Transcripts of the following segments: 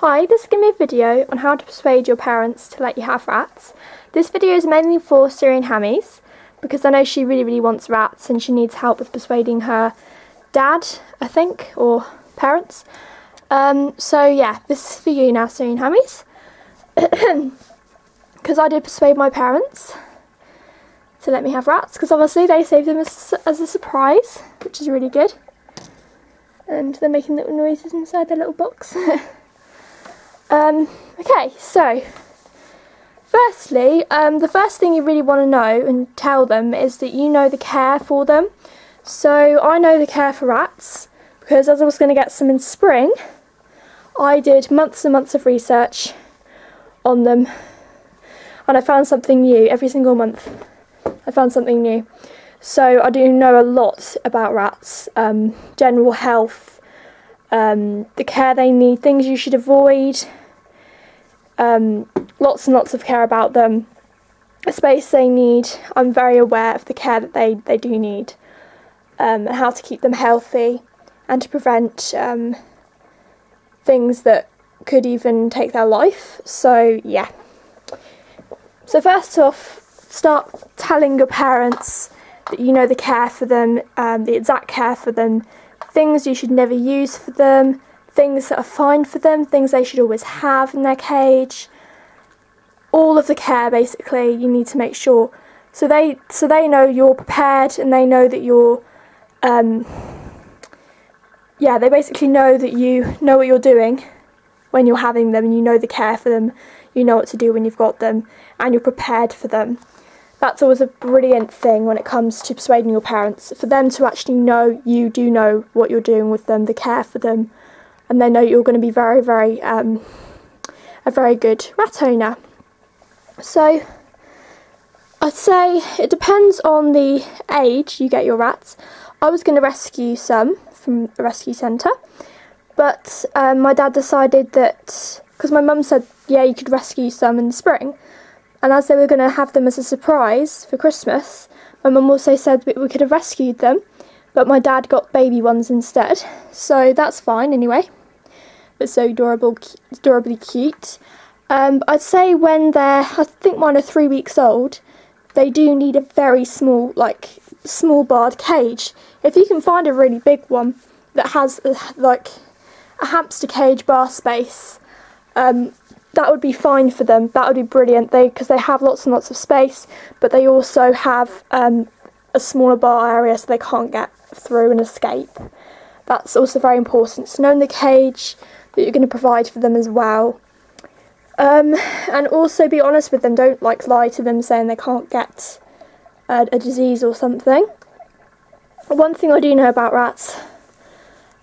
Hi, this is going to be a video on how to persuade your parents to let you have rats. This video is mainly for syrianhammies because I know she really wants rats and she needs help with persuading her dad, I think, or parents. So yeah, this is for you now, syrianhammies. Because I did persuade my parents to let me have rats, because obviously they saved them as a surprise, which is really good. And they're making little noises inside their little box. Okay, so firstly, the first thing you really want to know and tell them is that you know the care for them. So I know the care for rats because as I was going to get some in spring, I did months and months of research on them and I found something new every single month. I found something new. So I do know a lot about rats, general health, the care they need, things you should avoid, lots and lots of care about them, the space they need. I'm very aware of the care that they do need, and how to keep them healthy and to prevent things that could even take their life. So yeah. So first off, start telling your parents that you know the care for them, the exact care for them, things you should never use for them, things that are fine for them, things they should always have in their cage. All of the care, basically, you need to make sure. So they know you're prepared and they know that you're, yeah, they basically know that you know what you're doing when you're having them and you know the care for them, you know what to do when you've got them and you're prepared for them. That's always a brilliant thing when it comes to persuading your parents, for them to actually know you do know what you're doing with them, the care for them, and they know you're going to be a very good rat owner. So I'd say it depends on the age you get your rats. I was going to rescue some from a rescue centre, but my dad decided that, because my mum said, yeah, you could rescue some in the spring, and as they were going to have them as a surprise for Christmas, my mum also said that we could have rescued them, but my dad got baby ones instead, so that's fine anyway. But so adorably cute. I'd say when they're, I think mine are 3 weeks old, they do need a very small, small barred cage. If you can find a really big one that has like a hamster cage bar space, that would be fine for them. That would be brilliant, because they have lots and lots of space, but they also have a smaller bar area so they can't get through and escape. That's also very important. So knowing the cage that you're going to provide for them as well. And also be honest with them, don't lie to them saying they can't get a disease or something. One thing I do know about rats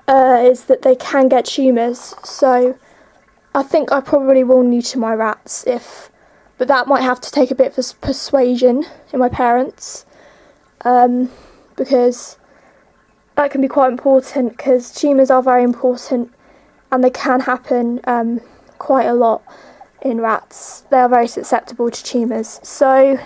is that they can get tumours, so I think I probably will neuter my rats but that might have to take a bit of persuasion in my parents, because that can be quite important, because tumours are very important and they can happen quite a lot in rats. They are very susceptible to tumours, so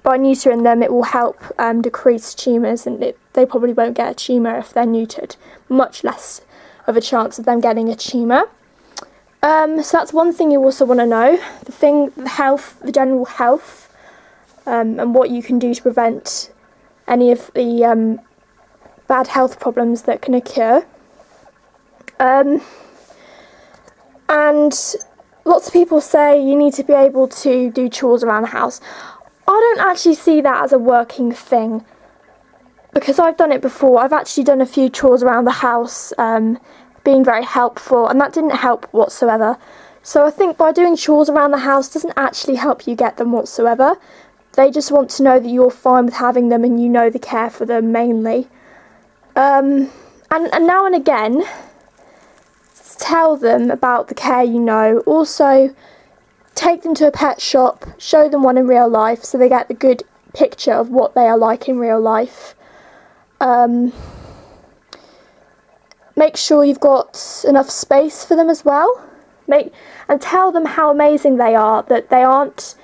by neutering them it will help decrease tumours, and they probably won't get a tumour if they're neutered. Much less of a chance of them getting a tumour. So that's one thing you also want to know, the general health, and what you can do to prevent any of the bad health problems that can occur. And lots of people say you need to be able to do chores around the house. I don't actually see that as a working thing, because I've done it before. I've actually done a few chores around the house, being very helpful, and that didn't help whatsoever. So I think by doing chores around the house doesn't actually help you get them whatsoever. They just want to know that you're fine with having them and you know the care for them mainly. And now and again, tell them about the care you know. Also, take them to a pet shop, show them one in real life so they get the good picture of what they are like in real life. Make sure you've got enough space for them as well. And tell them how amazing they are, that they aren't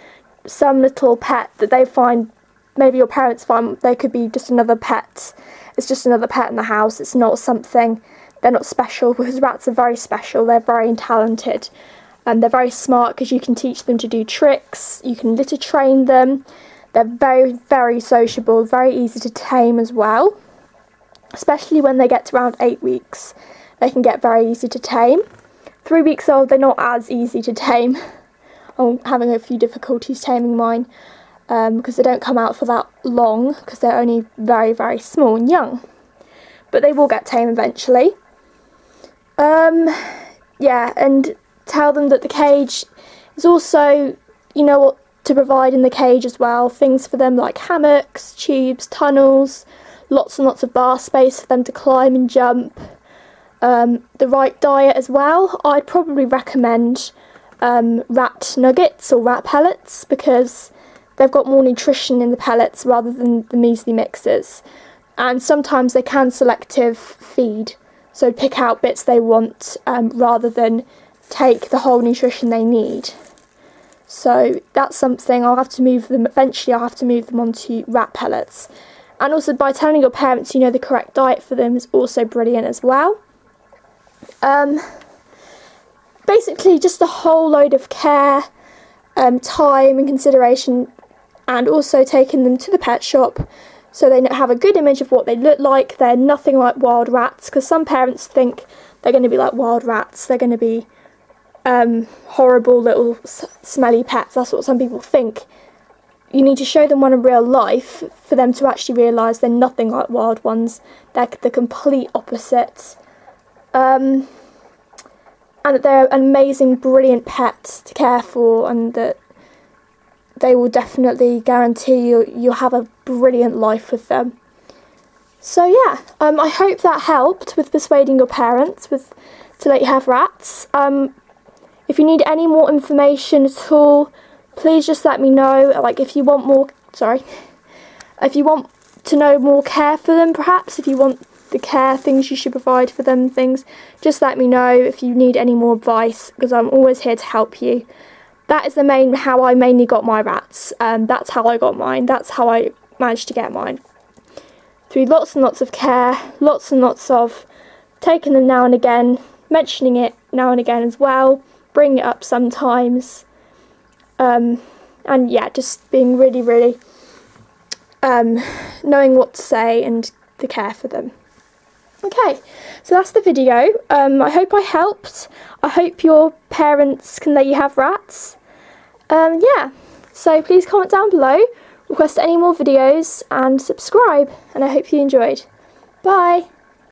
some little pet that they find, maybe your parents find they could be just another pet. It's just another pet in the house. It's not something they're not special, because rats are very special. They're very talented, and they're very smart because you can teach them to do tricks, you can litter train them. They're very, very sociable, very easy to tame as well, especially when they get to around 8 weeks. They can get very easy to tame. 3 weeks old, they're not as easy to tame. I'm having a few difficulties taming mine because they don't come out for that long, because they're only very, very small and young. But they will get tame eventually. Yeah, and tell them that the cage is also, you know what to provide in the cage as well. Things for them like hammocks, tubes, tunnels, lots and lots of bar space for them to climb and jump. The right diet as well. I'd probably recommend rat nuggets or rat pellets, because they've got more nutrition in the pellets rather than the measly mixes. And sometimes they can selective feed, so pick out bits they want rather than take the whole nutrition they need. So that's something I'll have to move them, eventually I'll have to move them onto rat pellets. And also, by telling your parents you know the correct diet for them is also brilliant as well. Basically just a whole load of care, time and consideration, and also taking them to the pet shop so they have a good image of what they look like. They're nothing like wild rats, because some parents think they're going to be like wild rats. They're going to be horrible little smelly pets. That's what some people think. You need to show them one in real life for them to actually realise they're nothing like wild ones. They're the complete opposite. And that they're an amazing, brilliant pet to care for, and that they will definitely guarantee you'll have a brilliant life with them. So yeah, I hope that helped with persuading your parents to let you have rats. If you need any more information at all, please just let me know. Like, if you want to know more care for them, perhaps, if you want the care things you should provide for them, things, just let me know if you need any more advice, because I'm always here to help you. That is how I mainly got my rats. That's how I got mine. That's how I managed to get mine. Through lots and lots of care, lots and lots of taking them now and again, mentioning it now and again as well, bringing it up sometimes, and yeah, just being really, really knowing what to say and the care for them. Okay, so that's the video. I hope I helped. I hope your parents can let you have rats. Yeah, so please comment down below, request any more videos, and subscribe, and I hope you enjoyed. Bye!